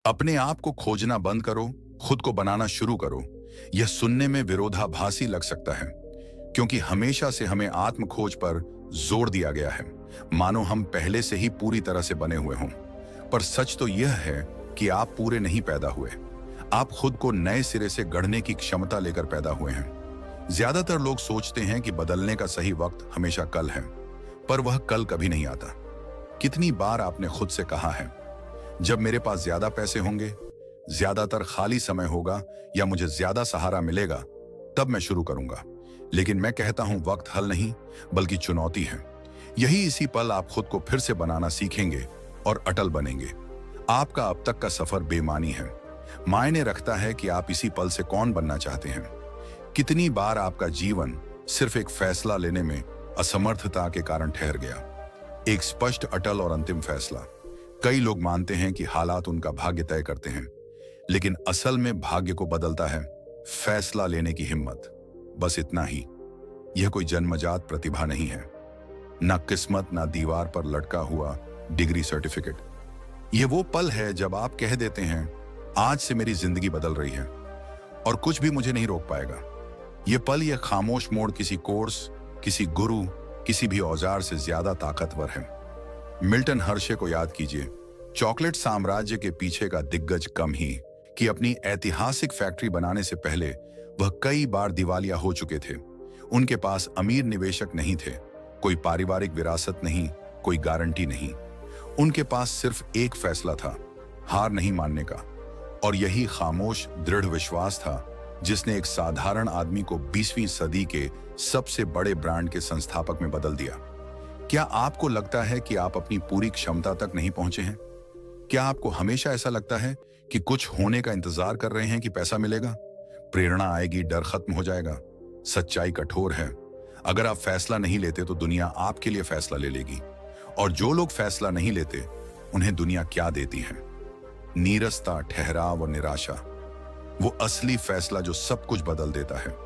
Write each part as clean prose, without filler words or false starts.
अपने आप को खोजना बंद करो, खुद को बनाना शुरू करो। यह सुनने में विरोधाभासी लग सकता है, क्योंकि हमेशा से हमें आत्म खोज पर जोर दिया गया है, मानो हम पहले से ही पूरी तरह से बने हुए हों। पर सच तो यह है कि आप पूरे नहीं पैदा हुए। आप खुद को नए सिरे से गढ़ने की क्षमता लेकर पैदा हुए हैं। ज्यादातर लोग सोचते हैं कि बदलने का सही वक्त हमेशा कल है, पर वह कल कभी नहीं आता। कितनी बार आपने खुद से कहा है, जब मेरे पास ज्यादा पैसे होंगे, ज्यादातर खाली समय होगा या मुझे ज्यादा सहारा मिलेगा, तब मैं शुरू करूंगा। लेकिन मैं कहता हूं, वक्त हल नहीं बल्कि चुनौती है। यही इसी पल आप खुद को फिर से बनाना सीखेंगे और अटल बनेंगे। आपका अब तक का सफर बेमानी है। मायने रखता है कि आप इसी पल से कौन बनना चाहते हैं। कितनी बार आपका जीवन सिर्फ एक फैसला लेने में असमर्थता के कारण ठहर गया, एक स्पष्ट, अटल और अंतिम फैसला। कई लोग मानते हैं कि हालात उनका भाग्य तय करते हैं, लेकिन असल में भाग्य को बदलता है फैसला लेने की हिम्मत। बस इतना ही। यह कोई जन्मजात प्रतिभा नहीं है, ना किस्मत, ना दीवार पर लटका हुआ डिग्री सर्टिफिकेट। यह वो पल है जब आप कह देते हैं, आज से मेरी जिंदगी बदल रही है और कुछ भी मुझे नहीं रोक पाएगा। यह पल, यह खामोश मोड़ किसी कोर्स, किसी गुरु, किसी भी औजार से ज्यादा ताकतवर है। मिल्टन हर्शे को याद कीजिए। चॉकलेट साम्राज्य के पीछे का दिग्गज कम ही कि अपनी ऐतिहासिक फैक्ट्री बनाने से पहले वह कई बार दिवालिया हो चुके थे। उनके पास अमीर निवेशक नहीं थे, कोई पारिवारिक विरासत नहीं, कोई गारंटी नहीं। उनके पास सिर्फ एक फैसला था, हार नहीं मानने का। और यही खामोश दृढ़ विश्वास था जिसने एक साधारण आदमी को 20वीं सदी के सबसे बड़े ब्रांड के संस्थापक में बदल दिया। क्या आपको लगता है कि आप अपनी पूरी क्षमता तक नहीं पहुंचे हैं? क्या आपको हमेशा ऐसा लगता है कि कुछ होने का इंतजार कर रहे हैं कि पैसा मिलेगा, प्रेरणा आएगी, डर खत्म हो जाएगा? सच्चाई कठोर है। अगर आप फैसला नहीं लेते तो दुनिया आपके लिए फैसला ले लेगी। और जो लोग फैसला नहीं लेते, उन्हें दुनिया क्या देती है? नीरसता, ठहराव और निराशा। वो असली फैसला जो सब कुछ बदल देता है।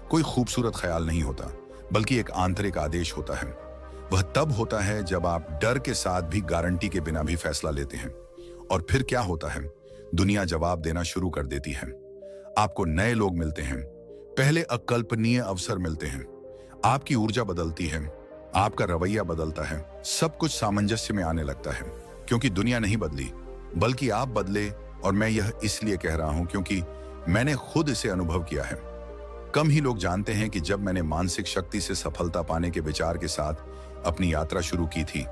कोई खूबसूरत ख्याल नहीं होता, बल्कि एक आंतरिक आदेश होता है। वह तब होता है जब आप डर के साथ भी, गारंटी के बिना भी फैसला लेते हैं। और फिर क्या होता है? दुनिया जवाब देना शुरू कर देती है। आपको नए लोग मिलते हैं, पहले अकल्पनीय अवसर मिलते हैं, आपकी ऊर्जा बदलती है, आपका रवैया बदलता है, सब कुछ सामंजस्य में आने लगता है। क्योंकि दुनिया नहीं बदली, बल्कि आप बदले। और मैं यह इसलिए कह रहा हूं क्योंकि मैंने खुद इसे अनुभव किया है। कम ही लोग जानते हैं कि जब मैंने मानसिक शक्ति से सफलता पाने के विचार के साथ अपनी यात्रा शुरू की थी,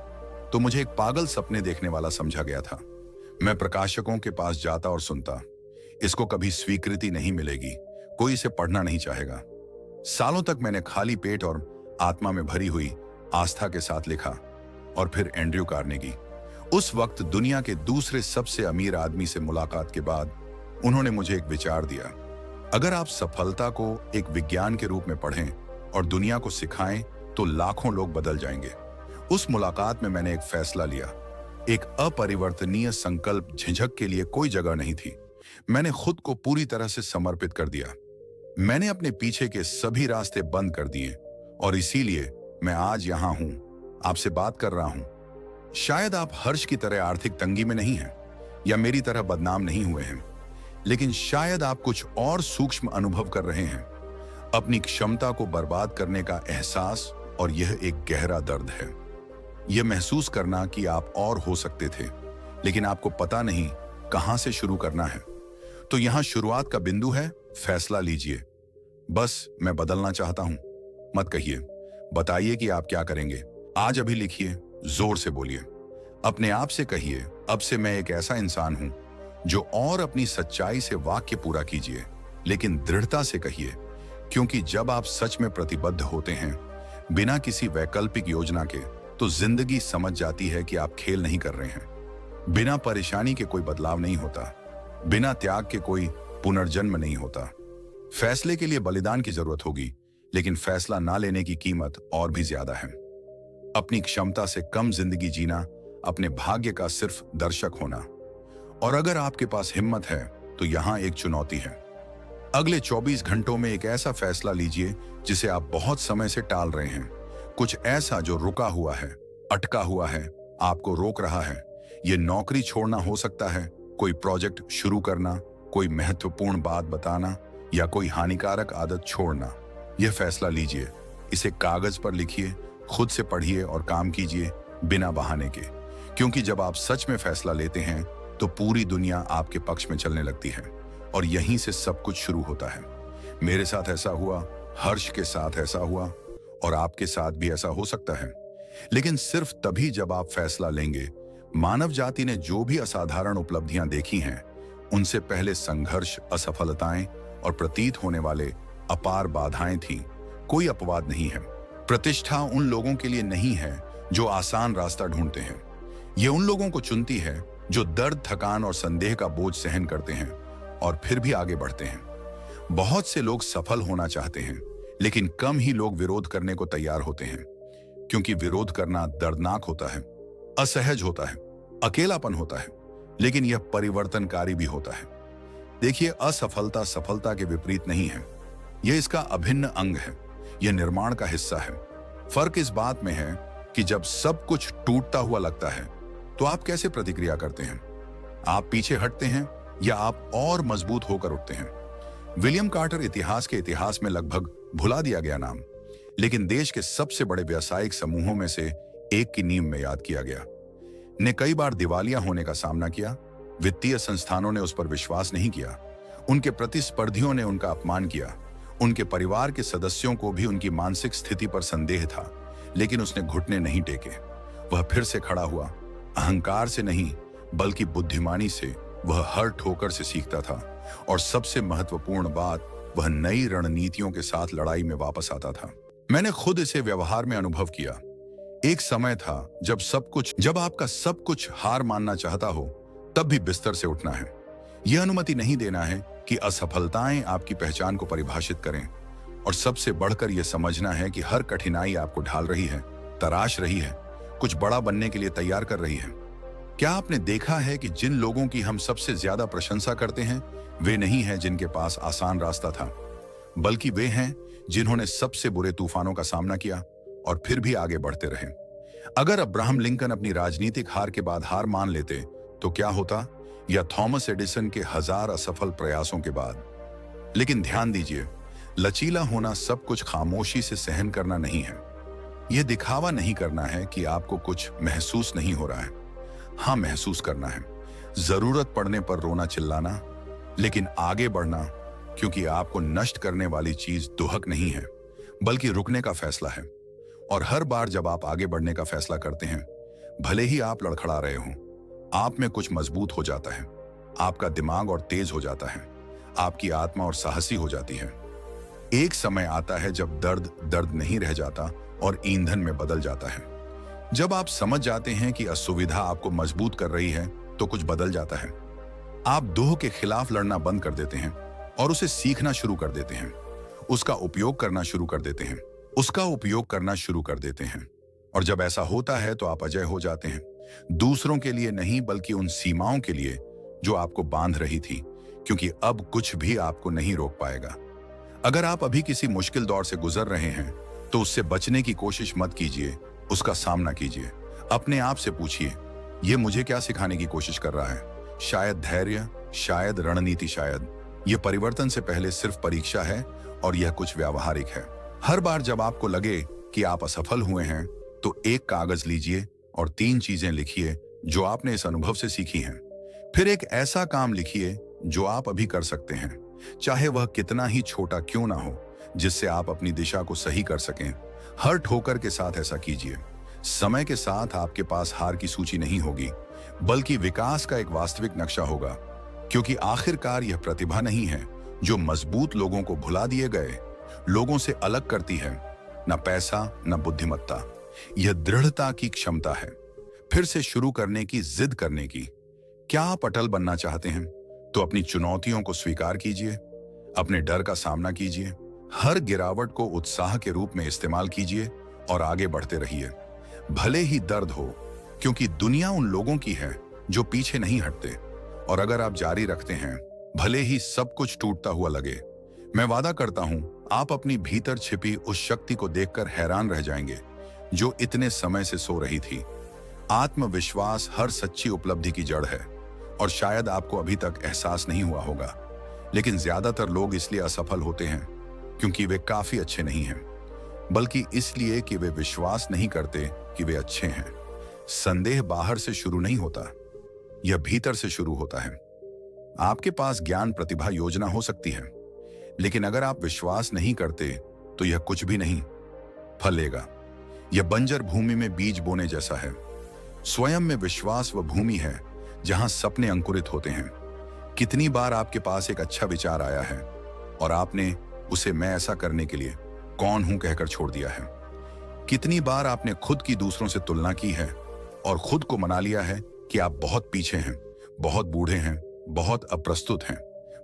तो मुझे एक पागल सपने देखने वाला समझा गया था। मैं प्रकाशकों के पास जाता और सुनता, इसको कभी स्वीकृति नहीं मिलेगी, कोई इसे पढ़ना नहीं चाहेगा। सालों तक मैंने खाली पेट और आत्मा में भरी हुई आस्था के साथ लिखा। और फिर एंड्रयू कार्नेगी, उस वक्त दुनिया के दूसरे सबसे अमीर आदमी से मुलाकात के बाद उन्होंने मुझे एक विचार दिया, अगर आप सफलता को एक विज्ञान के रूप में पढ़ें और दुनिया को सिखाएं तो लाखों लोग बदल जाएंगे। उस मुलाकात में मैंने एक फैसला लिया, एक अपरिवर्तनीय संकल्प। झिझक के लिए कोई जगह नहीं थी। मैंने खुद को पूरी तरह से समर्पित कर दिया। मैंने अपने पीछे के सभी रास्ते बंद कर दिए और इसीलिए मैं आज यहां हूं, आपसे बात कर रहा हूं। शायद आप हर्ष की तरह आर्थिक तंगी में नहीं हैं या मेरी तरह बदनाम नहीं हुए हैं, लेकिन शायद आप कुछ और सूक्ष्म अनुभव कर रहे हैं, अपनी क्षमता को बर्बाद करने का एहसास। और यह एक गहरा दर्द है, यह महसूस करना कि आप और हो सकते थे, लेकिन आपको पता नहीं कहां से शुरू करना है। तो यहां शुरुआत का बिंदु है, फैसला लीजिए। बस मैं बदलना चाहता हूं, मत कहिए, बताइए कि आप क्या करेंगे। आज अभी लिखिए, जोर से बोलिए, अपने आप से कहिए, अब से मैं एक ऐसा इंसान हूं जो। और अपनी सच्चाई से वाक्य पूरा कीजिए, लेकिन दृढ़ता से कहिए, क्योंकि जब आप सच में प्रतिबद्ध होते हैं, बिना किसी वैकल्पिक योजना के, तो जिंदगी समझ जाती है कि आप खेल नहीं कर रहे हैं। बिना परेशानी के कोई बदलाव नहीं होता, बिना त्याग के कोई पुनर्जन्म नहीं होता। फैसले के लिए बलिदान की जरूरत होगी, लेकिन फैसला ना लेने की कीमत और भी ज्यादा है। अपनी क्षमता से कम जिंदगी जीना, अपने भाग्य का सिर्फ दर्शक होना। और अगर आपके पास हिम्मत है तो यहां एक चुनौती है। अगले 24 घंटों में एक ऐसा फैसला लीजिए जिसे आप बहुत समय से टाल रहे हैं। कुछ ऐसा जो रुका हुआ है, अटका हुआ है, आपको रोक रहा है। ये नौकरी छोड़ना हो सकता है, कोई प्रोजेक्ट शुरू करना, कोई महत्वपूर्ण बात बताना या कोई हानिकारक आदत छोड़ना। यह फैसला लीजिए, इसे कागज पर लिखिए, खुद से पढ़िए और काम कीजिए बिना बहाने के। क्योंकि जब आप सच में फैसला लेते हैं तो पूरी दुनिया आपके पक्ष में चलने लगती है और यहीं से सब कुछ शुरू होता है। मेरे साथ ऐसा हुआ, हर्ष के साथ ऐसा हुआ और आपके साथ भी ऐसा हो सकता है। लेकिन सिर्फ तभी जब आप फैसला लेंगे। मानव जाति ने जो भी असाधारण उपलब्धियां देखी हैं, उनसे पहले संघर्ष, असफलताएं और प्रतीत होने वाले अपार बाधाएं थीं। कोई अपवाद नहीं है। प्रतिष्ठा उन लोगों के लिए नहीं है जो आसान रास्ता ढूंढते हैं। ये उन लोगों को चुनती है जो दर्द, थकान और संदेह का बोझ सहन करते हैं और फिर भी आगे बढ़ते हैं। बहुत से लोग सफल होना चाहते हैं, लेकिन कम ही लोग विरोध करने को तैयार होते हैं, क्योंकि विरोध करना दर्दनाक होता है, असहज होता है, अकेलापन होता है, लेकिन यह परिवर्तनकारी भी होता है। देखिए, असफलता सफलता के विपरीत नहीं है, यह इसका अभिन्न अंग है, यह निर्माण का हिस्सा है। फर्क इस बात में है कि जब सब कुछ टूटता हुआ लगता है तो आप कैसे प्रतिक्रिया करते हैं। आप पीछे हटते हैं या आप और मजबूत होकर उठते हैं। विलियम कार्टर इतिहास में लगभग भुला दिया गया नाम, लेकिन देश के सबसे बड़े व्यावसायिक समूहों में से एक की नींव में याद किया गया। ने कई बार दिवालिया होने का सामना किया। वित्तीय संस्थानों ने उस पर विश्वास नहीं किया, उनके प्रतिस्पर्धियों ने उनका अपमान किया, उनके परिवार के सदस्यों को भी उनकी मानसिक स्थिति पर संदेह था, लेकिन उसने घुटने नहीं टेके। वह फिर से खड़ा हुआ, अहंकार से नहीं बल्कि बुद्धिमानी से। वह हर ठोकर से सीखता था और सबसे महत्वपूर्ण बात, वह नई रणनीतियों के साथ लड़ाई में वापस आता था। मैंने खुद इसे व्यवहार में अनुभव किया। एक समय था जब आपका सब कुछ हार मानना चाहता हो, तब भी बिस्तर से उठना है। यह अनुमति नहीं देना है कि असफलताएं आपकी पहचान को परिभाषित करें, और सबसे बढ़कर यह समझना है कि हर कठिनाई आपको ढाल रही है, तराश रही है, कुछ बड़ा बनने के लिए तैयार कर रही है। क्या आपने देखा है कि जिन लोगों की हम सबसे ज्यादा प्रशंसा करते हैं, वे नहीं हैं जिनके पास आसान रास्ता था, बल्कि वे हैं जिन्होंने सबसे बुरे तूफानों का सामना किया और फिर भी आगे बढ़ते रहे। अगर अब्राहम लिंकन अपनी राजनीतिक हार के बाद हार मान लेते तो क्या होता, या थॉमस एडिसन के 1000 असफल प्रयासों के बाद। लेकिन ध्यान दीजिए, लचीला होना सब कुछ खामोशी से सहन करना नहीं है। यह दिखावा नहीं करना है कि आपको कुछ महसूस नहीं हो रहा है। हाँ, महसूस करना है, जरूरत पड़ने पर रोना, चिल्लाना, लेकिन आगे बढ़ना, क्योंकि आपको नष्ट करने वाली चीज दुहक नहीं है, बल्कि रुकने का फैसला है। और हर बार जब आप आगे बढ़ने का फैसला करते हैं, भले ही आप लड़खड़ा रहे हों, आप में कुछ मजबूत हो जाता है, आपका दिमाग और तेज हो जाता है, आपकी आत्मा और साहसी हो जाती है। एक समय आता है जब दर्द नहीं रह जाता और ईंधन में बदल जाता है। जब आप समझ जाते हैं कि असुविधा आपको मजबूत कर रही है, तो कुछ बदल जाता है। आप दोह के खिलाफ लड़ना बंद कर देते हैं और उसे सीखना शुरू कर देते हैं, उसका उपयोग करना शुरू कर देते हैं। और जब ऐसा होता है तो आप अजय हो जाते हैं, दूसरों के लिए नहीं बल्कि उन सीमाओं के लिए जो आपको बांध रही थी, क्योंकि अब कुछ भी आपको नहीं रोक पाएगा। अगर आप अभी किसी मुश्किल दौर से गुजर रहे हैं तो उससे बचने की कोशिश मत कीजिए, उसका सामना कीजिए। अपने आप से पूछिए, यह मुझे क्या सिखाने की कोशिश कर रहा है? शायद धैर्य, शायद रणनीति, शायद यह परिवर्तन से पहले सिर्फ परीक्षा है और यह कुछ व्यावहारिक है। हर बार जब आपको लगे कि आप असफल हुए हैं, तो एक कागज लीजिए और 3 चीजें लिखिए जो आपने इस अनुभव से सीखी हैं। फिर एक ऐसा काम लिखिए जो आप अभी कर सकते हैं, चाहे वह कितना ही छोटा क्यों ना हो, जिससे आप अपनी दिशा को सही कर सकें। हर ठोकर के साथ ऐसा कीजिए। समय के साथ आपके पास हार की सूची नहीं होगी, बल्कि विकास का एक वास्तविक नक्शा होगा, क्योंकि आखिरकार यह प्रतिभा नहीं है जो मजबूत लोगों को भुला दिए गए लोगों से अलग करती है, न पैसा न बुद्धिमत्ता, यह दृढ़ता की क्षमता है, फिर से शुरू करने की, जिद करने की। क्या आप अटल बनना चाहते हैं? तो अपनी चुनौतियों को स्वीकार कीजिए, अपने डर का सामना कीजिए, हर गिरावट को उत्साह के रूप में इस्तेमाल कीजिए और आगे बढ़ते रहिए। भले ही दर्द हो, क्योंकि दुनिया उन लोगों की है जो पीछे नहीं हटते, और अगर आप जारी रखते हैं, भले ही सब कुछ टूटता हुआ लगे, मैं वादा करता हूं आप अपनी भीतर छिपी उस शक्ति को देखकर हैरान रह जाएंगे जो इतने समय से सो रही थी। आत्मविश्वास हर सच्ची उपलब्धि की जड़ है, और शायद आपको अभी तक एहसास नहीं हुआ होगा, लेकिन ज्यादातर लोग इसलिए असफल होते हैं क्योंकि वे काफी अच्छे नहीं हैं, बल्कि इसलिए कि वे विश्वास नहीं करते कि वे अच्छे हैं। संदेह बाहर से शुरू नहीं होता, यह भीतर से शुरू होता है। आपके पास ज्ञान, प्रतिभा, योजना हो सकती है, लेकिन अगर आप विश्वास नहीं करते तो यह कुछ भी नहीं फलेगा। यह बंजर भूमि में बीज बोने जैसा है। स्वयं में विश्वास वह भूमि है जहां सपने अंकुरित होते हैं। कितनी बार आपके पास एक अच्छा विचार आया है और आपने उसे मैं ऐसा करने के लिए कौन हूं कहकर छोड़ दिया है। कितनी बार आपने खुद की दूसरों से तुलना की है और खुद को मना लिया है कि आप बहुत पीछे हैं, बहुत बूढ़े हैं, बहुत अप्रस्तुत हैं।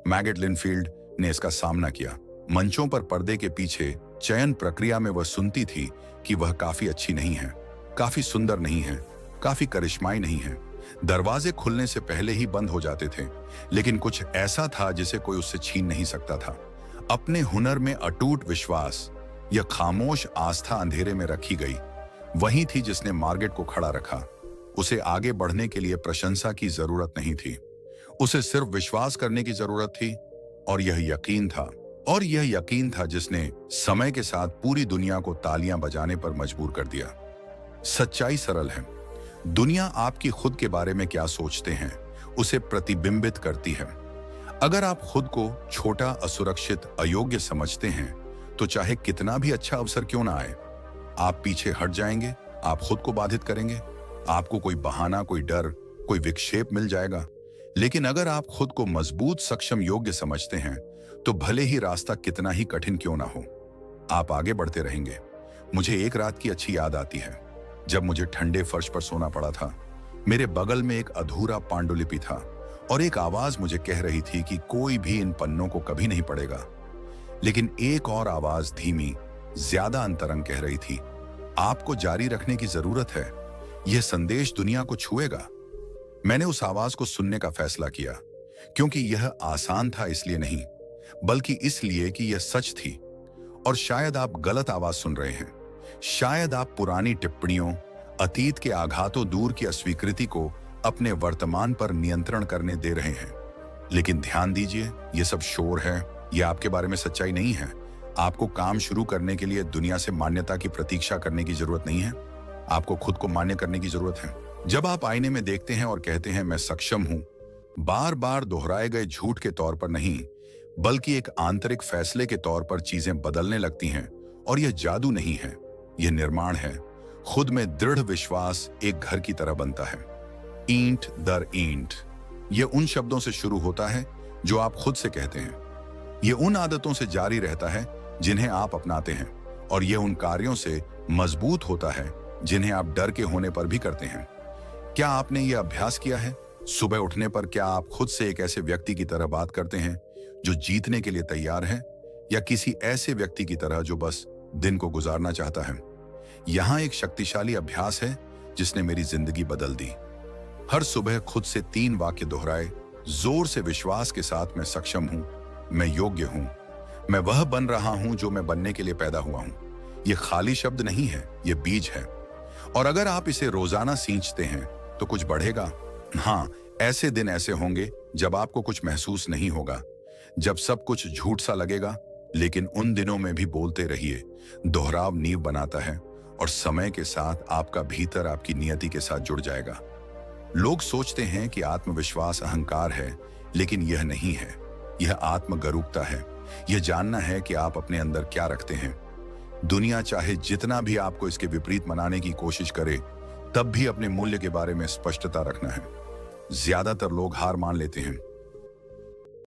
मैगट लिनफील्ड ने इसका सामना किया। मंचों पर पर्दे के पीछे चयन प्रक्रिया में वह सुनती थी कि वह काफी अच्छी नहीं है, काफी सुंदर नहीं है, काफी करिश्माई नहीं है। दरवाजे खुलने से पहले ही बंद हो जाते थे, लेकिन कुछ ऐसा था जिसे कोई उससे छीन नहीं सकता था। अपने हुनर में अटूट विश्वास, यह खामोश आस्था अंधेरे में रखी गई, वही थी जिसने मार्गेट को खड़ा रखा। उसे आगे बढ़ने के लिए प्रशंसा की जरूरत नहीं थी, उसे सिर्फ विश्वास करने की जरूरत थी। और यह यकीन था जिसने समय के साथ पूरी दुनिया को तालियां बजाने पर मजबूर कर दिया। सच्चाई सरल है। दुनिया आपकी खुद के बारे में क्या सोचते हैं उसे प्रतिबिंबित करती है। अगर आप खुद को छोटा, असुरक्षित, अयोग्य समझते हैं तो चाहे कितना भी अच्छा अवसर क्यों ना आए, आप पीछे हट जाएंगे, आप खुद को बाधित करेंगे। आपको कोई बहाना, कोई डर, कोई विक्षेप मिल जाएगा। लेकिन अगर आप खुद को मजबूत, सक्षम, योग्य समझते हैं तो भले ही रास्ता कितना ही कठिन क्यों ना हो, आप आगे बढ़ते रहेंगे। मुझे एक रात की अच्छी याद आती है जब मुझे ठंडे फर्श पर सोना पड़ा था। मेरे बगल में एक अधूरा पांडुलिपि था और एक आवाज मुझे कह रही थी कि कोई भी इन पन्नों को कभी नहीं पढ़ेगा। लेकिन एक और आवाज, धीमी, ज्यादा अंतरंग, कह रही थी, आपको जारी रखने की जरूरत है, यह संदेश दुनिया को छुएगा। मैंने उस आवाज को सुनने का फैसला किया, क्योंकि यह आसान था इसलिए नहीं, बल्कि इसलिए कि यह सच थी। और शायद आप गलत आवाज सुन रहे हैं। शायद आप पुरानी टिप्पणियों, अतीत के आघातों, दूर की अस्वीकृति को अपने वर्तमान पर नियंत्रण करने दे रहे हैं। लेकिन ध्यान दीजिए, यह सब शोर है, यह आपके बारे में सच्चाई नहीं है। आपको काम शुरू करने के लिए दुनिया से मान्यता की प्रतीक्षा करने की जरूरत नहीं है, आपको खुद को मान्य करने की जरूरत है। जब आप आईने में देखते हैं और कहते हैं मैं सक्षम हूं, बार बार दोहराए गए झूठ के तौर पर नहीं, बल्कि एक आंतरिक फैसले के तौर पर चीजें बदलने लगती हैं। और यह जादू नहीं है, यह निर्माण है। खुद में दृढ़ विश्वास एक घर की तरह बनता है, ईंट दर ईंट। यह उन शब्दों से शुरू होता है जो आप खुद से कहते हैं। यह उन आदतों से जारी रहता है जिन्हें आप अपनाते हैं, और यह उन कार्यों से मजबूत होता है जिन्हें आप डर के होने पर भी करते हैं। क्या आपने यह अभ्यास किया है? सुबह उठने पर क्या आप खुद से एक ऐसे व्यक्ति की तरह बात करते हैं जो जीतने के लिए तैयार है, या किसी ऐसे व्यक्ति की तरह जो बस दिन को गुजारना चाहता है? यहां एक शक्तिशाली अभ्यास है जिसने मेरी जिंदगी बदल दी। हर सुबह खुद से 3 वाक्य दोहराए, जोर से, विश्वास के साथ, मैं सक्षम हूं, मैं योग्य हूं, मैं वह बन रहा हूं जो मैं बनने के लिए पैदा हुआ हूं। यह खाली शब्द नहीं है, यह बीज है। और अगर आप इसे रोजाना सींचते हैं तो कुछ बढ़ेगा। हाँ, ऐसे दिन ऐसे होंगे जब आपको कुछ महसूस नहीं होगा, जब सब कुछ झूठ सा लगेगा, लेकिन उन दिनों में भी बोलते रहिए। दोहराव नींव बनाता है और समय के साथ आपका भीतर आपकी नियति के साथ जुड़ जाएगा। लोग सोचते हैं कि आत्मविश्वास अहंकार है, लेकिन यह नहीं है, यह आत्मगरुकता है। यह जानना है कि आप अपने अंदर क्या रखते हैं। दुनिया चाहे जितना भी आपको इसके विपरीत मनाने की कोशिश करे, तब भी अपने मूल्य के बारे में स्पष्टता रखना है। ज्यादातर लोग हार मान लेते हैं,